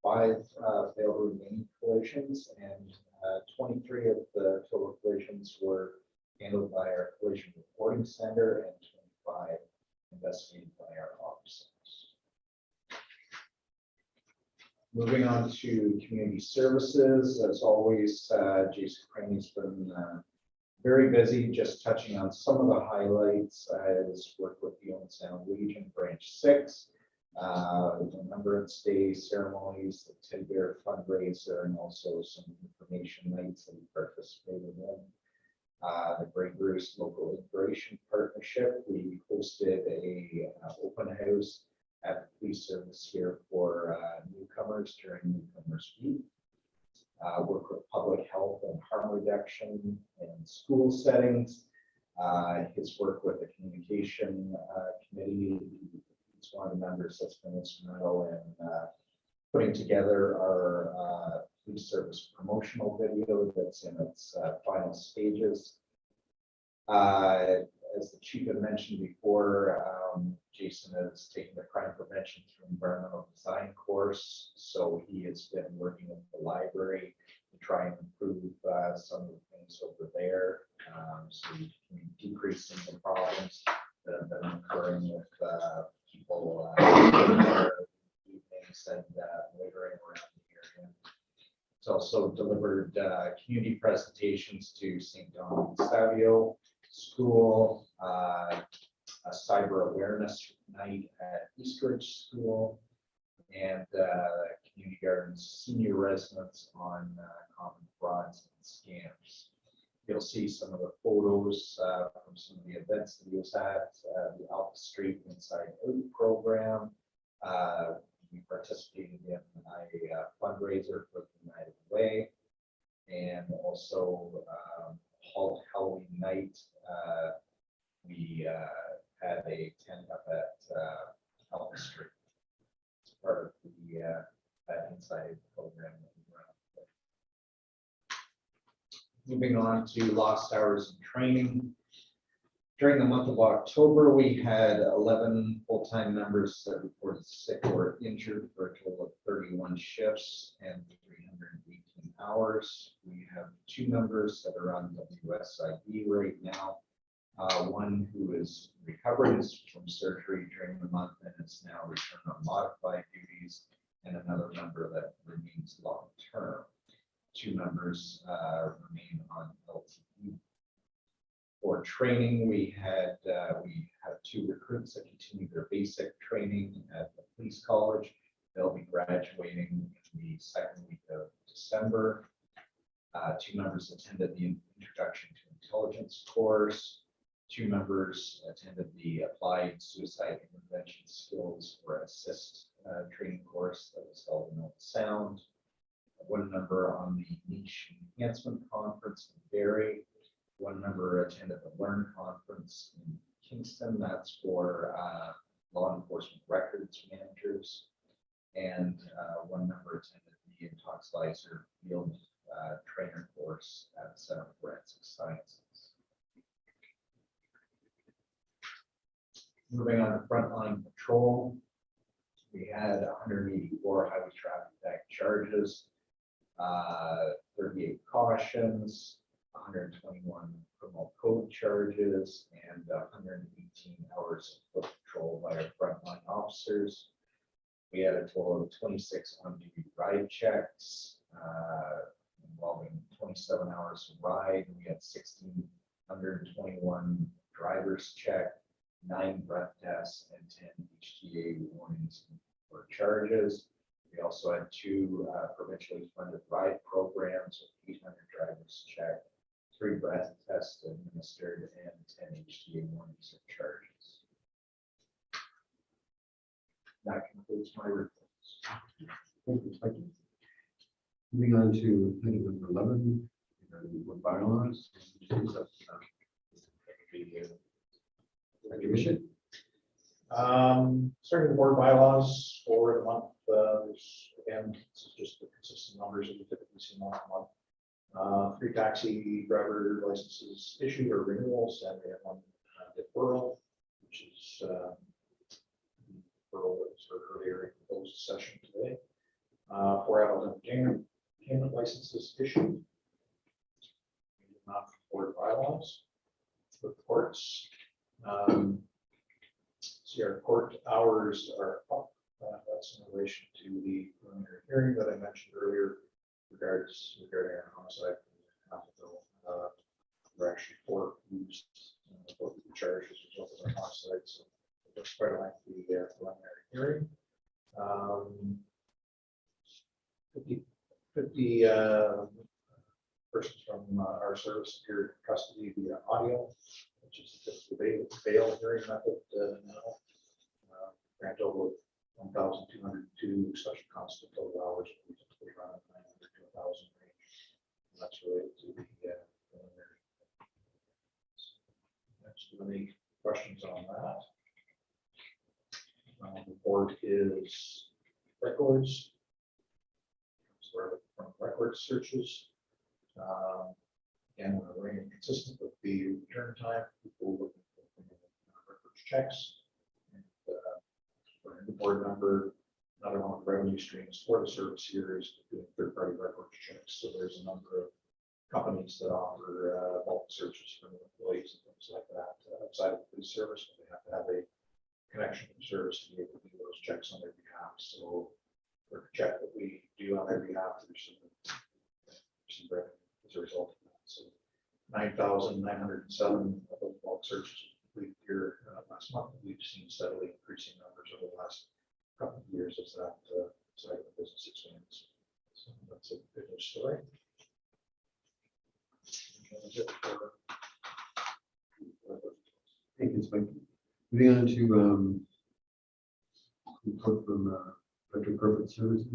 5 failed to remain collisions, and 23 of the total collisions were handled by our collision reporting center and 25 investigated by our officers. Moving on to community services, as always, Jason Craney's been very busy, just touching on some of the highlights. Has worked with the Owen Sound Legion Branch 6, Remembrance Day ceremonies, the Teddy Bear fundraiser, and also some information nights that we participated in. The Grey Bruce Local Integration Partnership, we hosted a open house at the police service here for newcomers during Newcomers Week. Work with public health and harm reduction in school settings. His work with the communication committee, he's one of the members that's been instrumental in putting together our police service promotional video that's in its final stages. As the chief had mentioned before, Jason has taken the crime prevention through environmental design course, so he has been working with the library to try and improve some of the things over there, so we can decrease some of the problems that have been occurring with people evenings and loitering around the area. It's also delivered community presentations to St. Don Savio School, a cyber awareness night at Eastridge School, and community gardens senior residents on common frauds and scams. You'll see some of the photos from some of the events that he was at, the Alpha Street Inside Out program. We participated in a fundraiser for the United Way, and also Halloween night. We had a tent up at Alpha Street. It's part of the Inside program that we run. Moving on to lost hours in training. During the month of October, we had 11 full-time members that reported sick or injured for a total of 31 shifts and 318 hours. We have 2 members that are on WSIB right now. One who is recovering from surgery during the month and is now returned on modified duties, and another member that remains long-term. 2 members remain on LTE. For training, we have 2 recruits that continue their basic training at the police college. They'll be graduating in the second week of December. 2 members attended the Introduction to Intelligence course. 2 members attended the Applied Suicide Intervention Skills or ASSIST training course that was held in Owen Sound. 1 member on the Niche Enhancement Conference in Barrie. 1 member attended the Learn Conference in Kingston. That's for law enforcement records managers. And 1 member attended the Intoxilizer Field Trainer course at the Center for Forensic Sciences. Moving on to frontline patrol, we had 184 highway traffic act charges, 38 cautions, 121 criminal code charges and 118 hours of foot patrol by our frontline officers. We had a total of 26 on-duty ride checks, involving 27 hours of ride. We had 1,621 drivers checked, 9 breath tests, and 10 HTA warnings for charges. We also had 2 provincially funded ride programs with 800 drivers checked, 3 breath tests administered, and 10 HTA warnings of charges. That concludes my reports. Thank you, Inspector. Moving on to item number 11, regarding board bylaws. Commission. Starting the board bylaws for the month, again, this is just the consistent numbers that we typically see month to month. 3 taxi driver licenses issued or renewals, and we have 1 deferral, which is deferral that was heard earlier in the closed session today. 4 adult entertainment licenses issued. Not board bylaws. Reports. See, our court hours are up. That's in relation to the preliminary hearing that I mentioned earlier regarding our homicide. We're actually 4 accused, both of the charges as well as our homicide. So it's quite a lengthy preliminary hearing. 50 persons from our service appeared in custody via audio, which is the bail hearing method now. Grant total of 1,202 special constant total hours, typically around 900 to 1,000 range. And that's related to the preliminary. Next, any questions on that? The board is records. So from record searches. Again, we're remaining consistent with the return time. People looking for records checks. And for a new board member, another one of the revenue streams for the service here is doing third-party records checks. So there's a number of companies that offer bulk searches for employees and things like that outside of the police service, but they have to have a connection to the service to be able to do those checks on their behalf. So for a check that we do on their behalf, there's some revenue as a result of that. So 9,907 of those bulk searches completed here last month. We've seen steadily increasing numbers over the last couple of years as that side of the business expands. So that's a good news story. Thank you, Inspector. Moving on to report from Director of Corporate Services.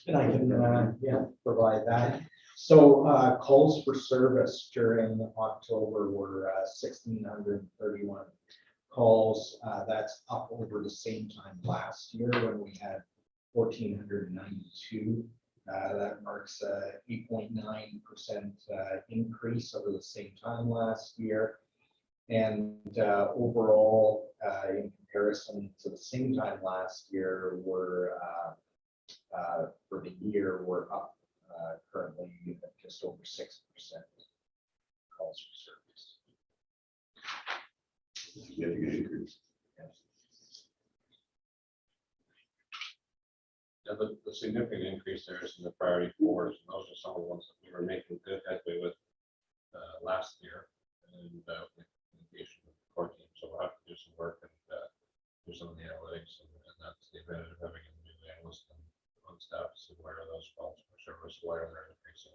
And I can, provide that. So calls for service during October were 1,631 calls. That's up over the same time last year when we had 1,492. That marks a 8.9% increase over the same time last year. And overall, in comparison to the same time last year, we're for the year, we're up currently at just over 6% calls for service. Significant increase. Yeah, the significant increase there is in the priority 4s, and those are some of the ones that we were making good headway with last year, and with communication with the core team. So we'll have to do some work and do some of the analytics, and that's the advantage of having a new analyst on staff to see where those calls for service, why they're increasing,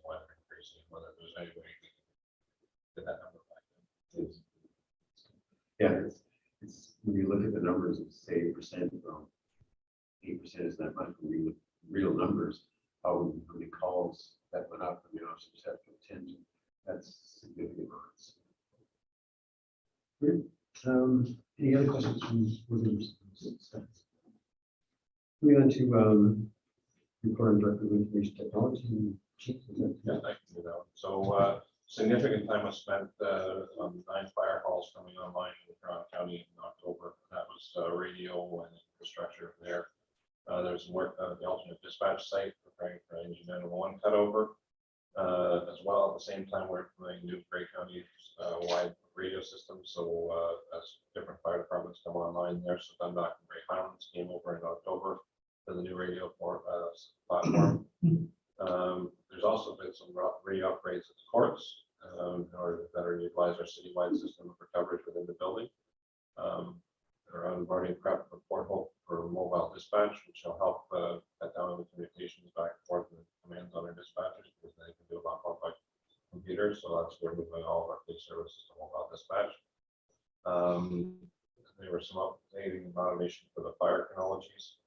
whether there's any way we can get that number back. Yeah, it's when you look at the numbers, it's 8%. Well, 8% is that much when you look at real numbers. How many calls that went up? I mean, officers have to attend to. That's significant amounts. Any other questions from board members? Moving on to report on Director of Information Technology. Chief, is that- Yeah, I can do that. So significant time was spent on 9 fire halls coming online in Toronto County in October. That was radio and infrastructure there. There's some work done at the alternate dispatch site preparing for engine number 1 cutover. As well, at the same time, we're implementing new Grey County wide radio systems. So as different fire departments come online there, so Dundalk and Grey Highlands came over in October to the new radio platform. There's also been some radio upgrades at the courts in order to better utilize our citywide system for coverage within the building. Our onboarding prep for mobile dispatch, which will help cut down the communications back and forth with commands on our dispatchers because they can do a lot more by computer. So that's where we're moving all of our police services to mobile dispatch. There were some updating and automation for the fire technologies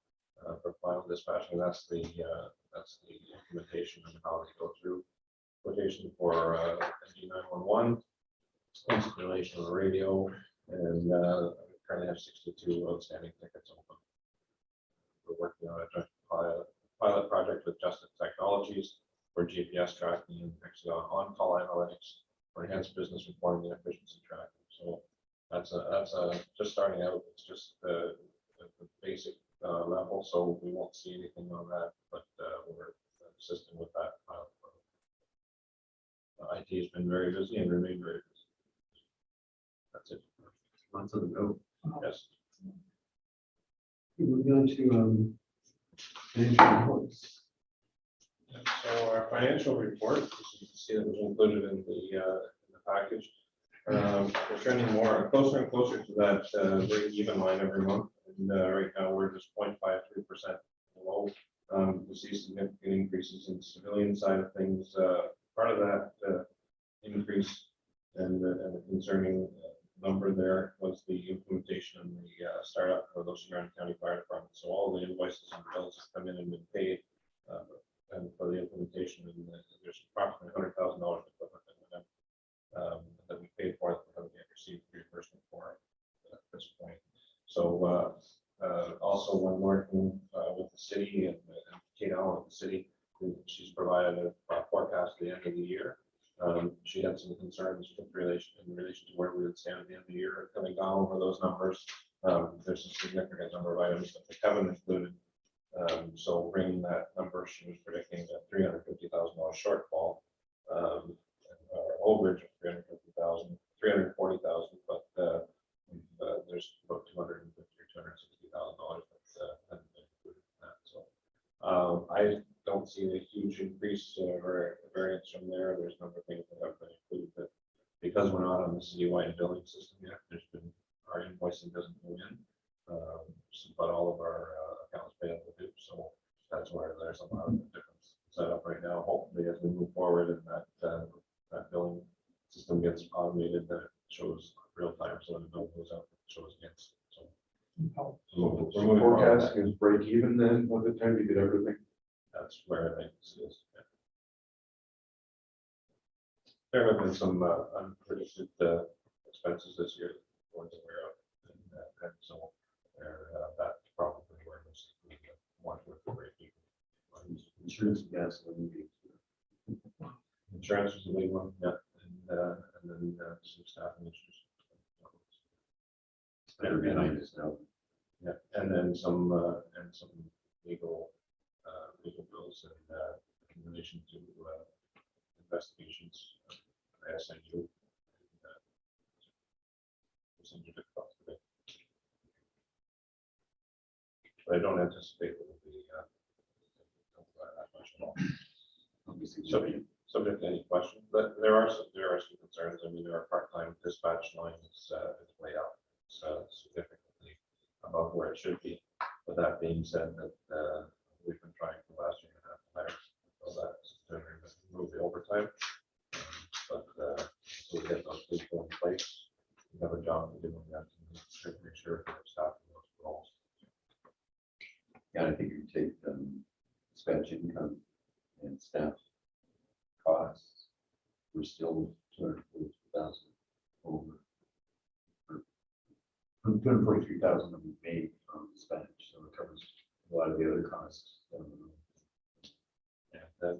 for final dispatching. That's the implementation and how they go through quotation for NG911, installation of the radio, and currently have 62 outstanding tickets open. We're working on a joint pilot project with Justice Technologies for GPS tracking and actually on-call analytics for enhanced business reporting and efficiency tracking. So that's just starting out. It's just the basic level, so we won't see anything on that, but we're assisting with that pilot program. IT has been very busy and remain very busy. That's it. Lots of the go. Yes. We're going to financial reports. So our financial report, as you can see, that was included in the package. We're trending closer and closer to that break-even line every month, and right now we're just 0.53% below. We see significant increases in the civilian side of things. Part of that increase and the concerning number there was the implementation and the startup for those surrounding county fire departments. So all the invoices and bills have come in and been paid, and for the implementation, and there's approximately $100,000 that we paid for that we haven't yet received reimbursement for at this point. So also when working with the city and Kate Allen with the city, she's provided a forecast at the end of the year. She had some concerns in relation to where we would stand at the end of the year. Coming down over those numbers, there's a significant number of items that the covenant included. So bringing that number, she was predicting a $350,000 shortfall, overage of 340,000, but there's about $250,000 or $260,000 that hasn't been included in that. So I don't see a huge increase or variance from there. There's a number of things that have been included, but because we're not on the citywide billing system yet, our invoicing doesn't go in, but all of our accounts payable do. So that's where there's a lot of difference set up right now. Hopefully, as we move forward and that billing system gets automated, that it shows real time. So when the bill goes out, it shows against. So we're moving Forecasting is break even then by the time you get everything. That's where I think this is. Yeah. There have been some unpredicted expenses this year, ones that we're out, and so that's probably where most of the ones with the break even. Insurance and gasoline. Insurance is a big one, yeah, and then some staffing issues. Better behind us now. Yeah, and then some legal bills and in relation to investigations. I send you. But I don't anticipate it will be that much at all. Subject to any questions, but there are some concerns. I mean, our part-time dispatch line is way out significantly above where it should be. But that being said, that we've been trying for the last year and a half to hire, so that's to remove the overtime. But so we get those people in place. We have a job to do, and we have to make sure that staff those roles. Yeah, I think you take dispatch income and staff costs. We're still 240,000 over. 243,000 that we paid from dispatch, so it covers a lot of the other costs. Yeah, and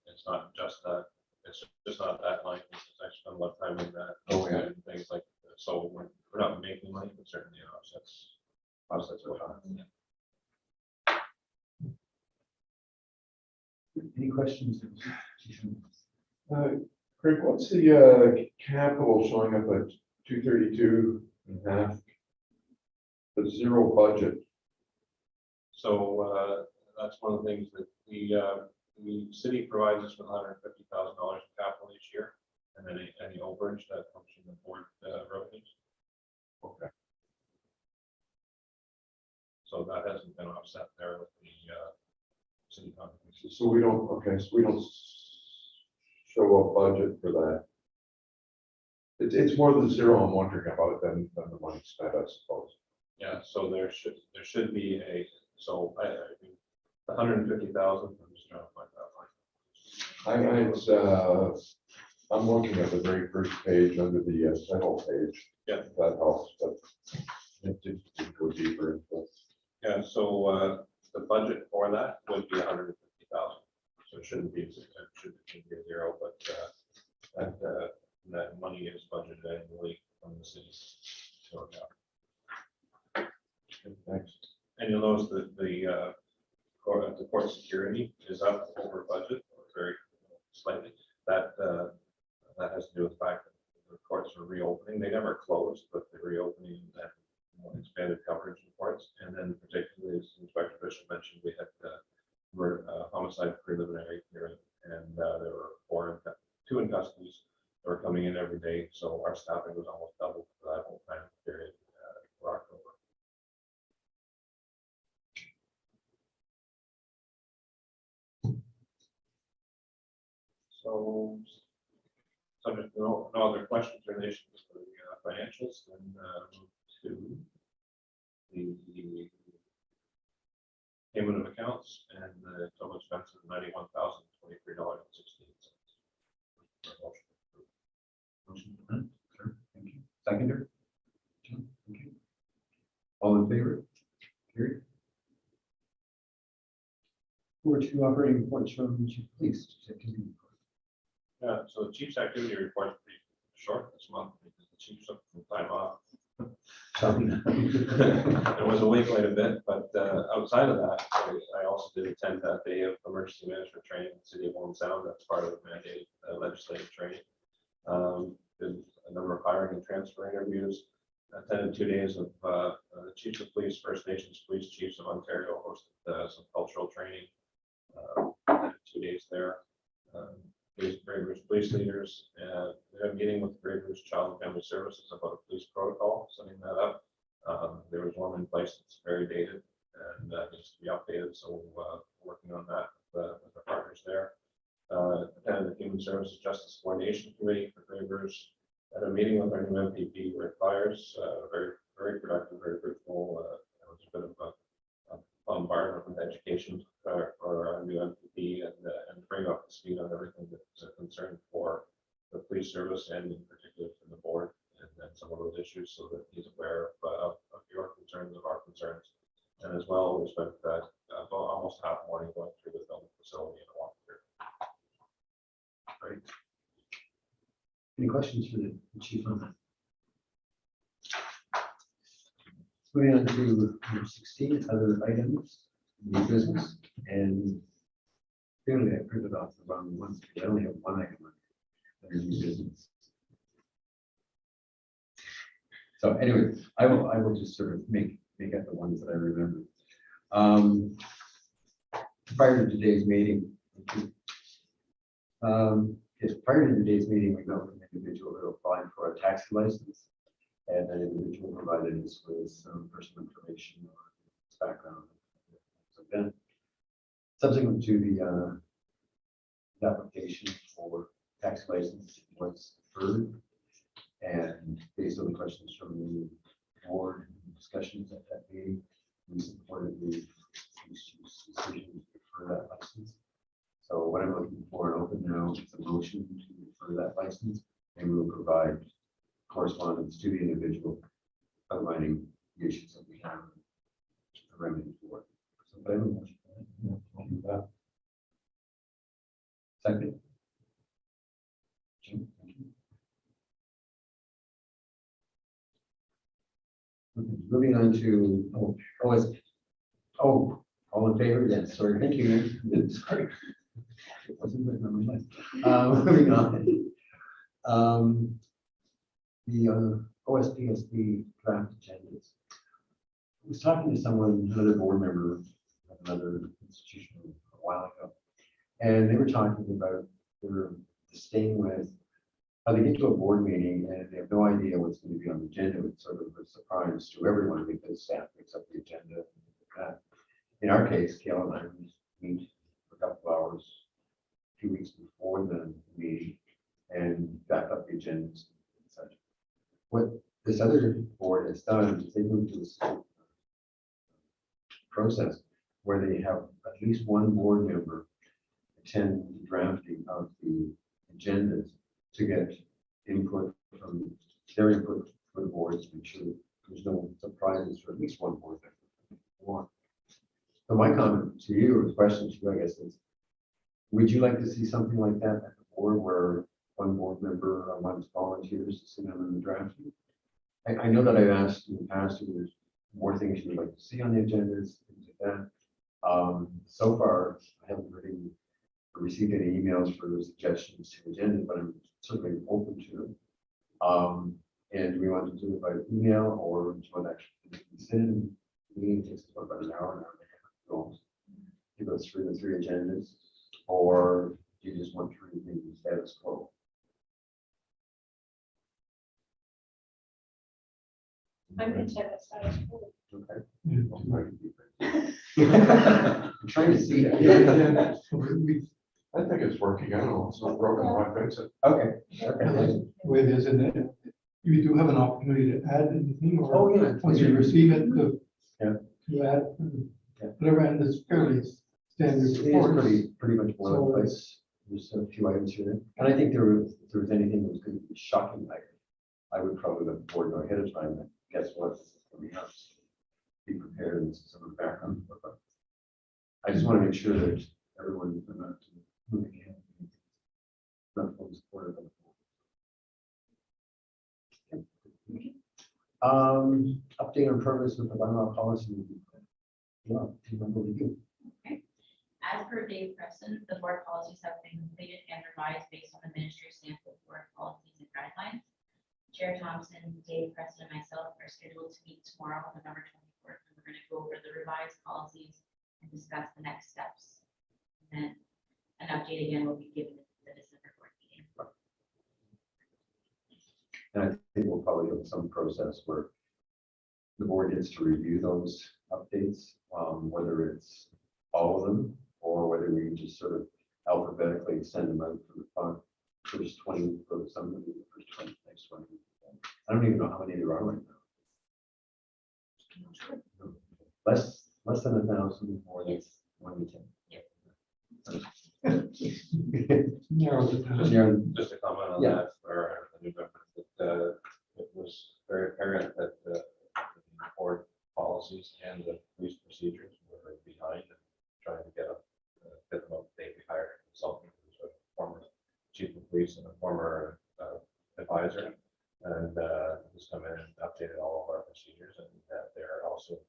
it's not just that. It's just not that line. It's actually a lot of time in that. Oh, yeah. And things like that. So we're not making money, but certainly it offsets what. Any questions? Craig, what's the capital showing up at 232.5? The zero budget. So that's one of the things that the city provides us with $150,000 in capital each year, and then any overage that comes from the board revenues. Okay. So that hasn't been offset there with the city contributions. So we don't, okay, so we don't show a budget for that. It's more than zero I'm wondering about than the money spent, I suppose. Yeah, so there should be a, so I mean, 150,000, I'm just trying to find that line. I'm looking at the very first page under the title page. Yeah. That helps, but it did go deeper into. Yeah, so the budget for that would be 150,000. So it shouldn't be, a zero, but that money is budgeted annually from the city. So, yeah. Thanks. And you'll notice that the court security is up over budget, or very slightly. That has to do with the fact that the courts are reopening. They never closed, but they're reopening and expanded coverage in courts. And then particularly, as Inspector Bishop mentioned, we had homicide preliminary hearing, and there were two in custody that were coming in every day. So our staffing was almost doubled for that whole time period for October. So, subject to no other questions in relation to the financials, then move to the payment of accounts and the total expense of $91,023.16. Motion. Sure, thank you. Seconder? John, thank you. All in favor? Carried. 4.2 operating reports from Chief of Police. Yeah, so the chief's activity report is pretty short this month because the chief took some time off. It was away quite a bit, but outside of that, I also did attend that day of emergency management training in the city of Owen Sound. That's part of the mandated legislative training. Did a number of hiring and transfer interviews. Attended 2 days of the chiefs of police, First Nations police chiefs of Ontario hosted some cultural training. 2 days there. Grey Rouge police leaders, and we had a meeting with Grey Rouge Child and Family Services about a police protocol, setting that up. There was one in place that's very dated and needs to be updated, so working on that with the partners there. Attended the Human Services Justice Coordination Committee for Grey Rouge. Had a meeting with our new MPP, Rick Byers, very productive, very fruitful. It was a bit of a bombardment with education for our new MPP and bring up to speed on everything that's a concern for the police service and in particular for the board and some of those issues, so that he's aware of your concerns, of our concerns. And as well, we spent almost half morning going through the building facility and walkthrough. Great. Any questions for the chief on that? Moving on to number 16, other items, new business, and clearly I printed off the wrong ones. I only have one item under new business. So anyway, I will just sort of make up the ones that I remember. Prior to today's meeting, prior to today's meeting, we met with an individual who applied for a taxi license. And that individual provided us with some personal information on his background. So then, subsequent to the application for tax license was deferred, and based on the questions from the board and discussions at that meeting, we supported the police chief's decision to defer that license. So what I'm looking for and open now is a motion to defer that license, and we will provide correspondence to the individual outlining the issues that we have a remedy for. So I have a motion. Second. Jim, thank you. Okay, moving on to all in favor? Yes, sorry, thank you. Sorry. wasn't written on my list. Moving on. The OSPSB draft agendas. I was talking to someone, another board member of another institution a while ago, and they were talking about their staying with how they get to a board meeting and they have no idea what's going to be on the agenda. It's sort of a surprise to everyone because staff picks up the agenda. In our case, Kayla and I meet for a couple of hours, 2 weeks before the meeting, and back up the agendas and such. What this other board has done is they moved to this process where they have at least one board member attend the drafting of the agendas to get input from their input for the boards to make sure there's no surprises for at least one board member. So my comment to you, or question to you, I guess, is would you like to see something like that at the board where one board member amongst volunteers to sit in on the drafting? I know that I've asked in the past if there's more things you'd like to see on the agendas, things like that. So far, I haven't really received any emails for suggestions to agendas, but I'm certainly open to it. And do we want to do it by email or do you want to actually sit in the meeting? It takes about an hour and a half. To go through the 3 agendas, or do you just want to review the status quo? I'm content with status quo. Okay. Yeah. I'm trying to see that. Yeah, so we, I think it's working out. It's not broken. Why fix it? Okay. the way it is, and then you do have an opportunity to add anything, or Oh, yeah. once you receive it, Yeah. to add Yeah. whatever, and it's fairly standard. It is pretty much boilerplate. There's a few items here. And I think if there was anything that was going to be shocking, I would probably let the board know ahead of time that guess what, we have to be prepared and some of the background. But I just want to make sure that everyone is not moving ahead. Not fully supportive of it. Update on progress with the bylaw policy review. Yeah, remember we do. As per Dave Preston, the board policies have been completed and revised based on the ministry's sample board policies and guidelines. Chair Thompson, Dave Preston, and myself are scheduled to meet tomorrow, November 24th, and we're going to go over the revised policies and discuss the next steps. And then an update again will be given at the December board meeting. And I think we'll probably have some process where the board gets to review those updates, whether it's all of them or whether we just sort of alphabetically send them out for the first 20 for somebody, the first 20, next 20. I don't even know how many there are right now. Less than 1,000, more than 1 to 10. Narrows it down. Yeah. Just a comment on Yeah. that for the new members, that it was very apparent that the board policies and the police procedures were behind and trying to get them up. They hired a consultant who's a former chief of police and a former advisor, and he's come in and updated all of our procedures, and they're also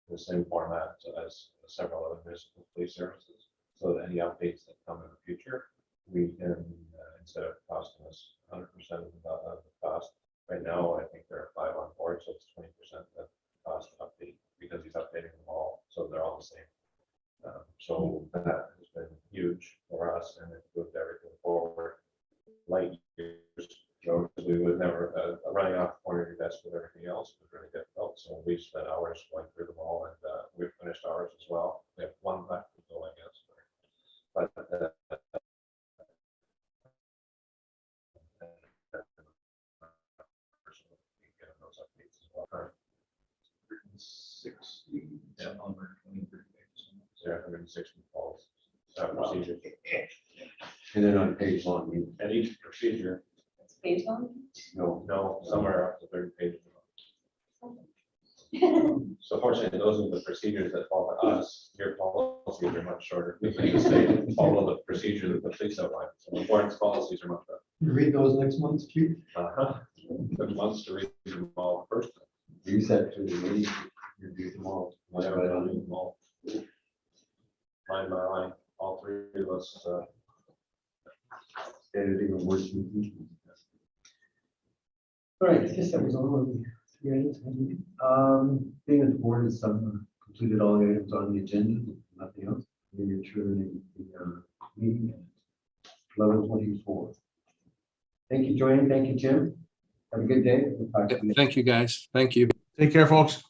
the same format as several other municipal police services. So that any updates that come in the future, we can, instead of costing us 100% of the cost, right now, I think there are 5 on board, so it's 20% the cost to update, because he's updating them all, so they're all the same. So that has been huge for us, and it moved everything forward light years. So we would never, running off the corner of your desk with everything else was really difficult, so we spent hours going through them all, and we've finished ours as well. We have one left to go, I guess. But those updates as well. 60, Yeah. over 23 pages. 160 policies, procedures, And then on page 1, and each procedure, It's based on. no, somewhere up to 30 pages. So fortunately, those are the procedures that fall to us. Your policies are much shorter. We can just say follow the procedure that the police outline. So the board's policies are much better. You read those next month, Chief? Took months to read them all first. you said to the meeting, review them all. I haven't done them all. Line by line, all 3 of us editing or wordsmithing. All right, I guess that was all of the three items. Being that the board has completed all the items on the agenda, nothing else, we adjourn the meeting at 11:24. Thank you, Joanne. Thank you, Jim. Have a good day. We'll talk to you. Thank you, guys. Thank you. Take care, folks.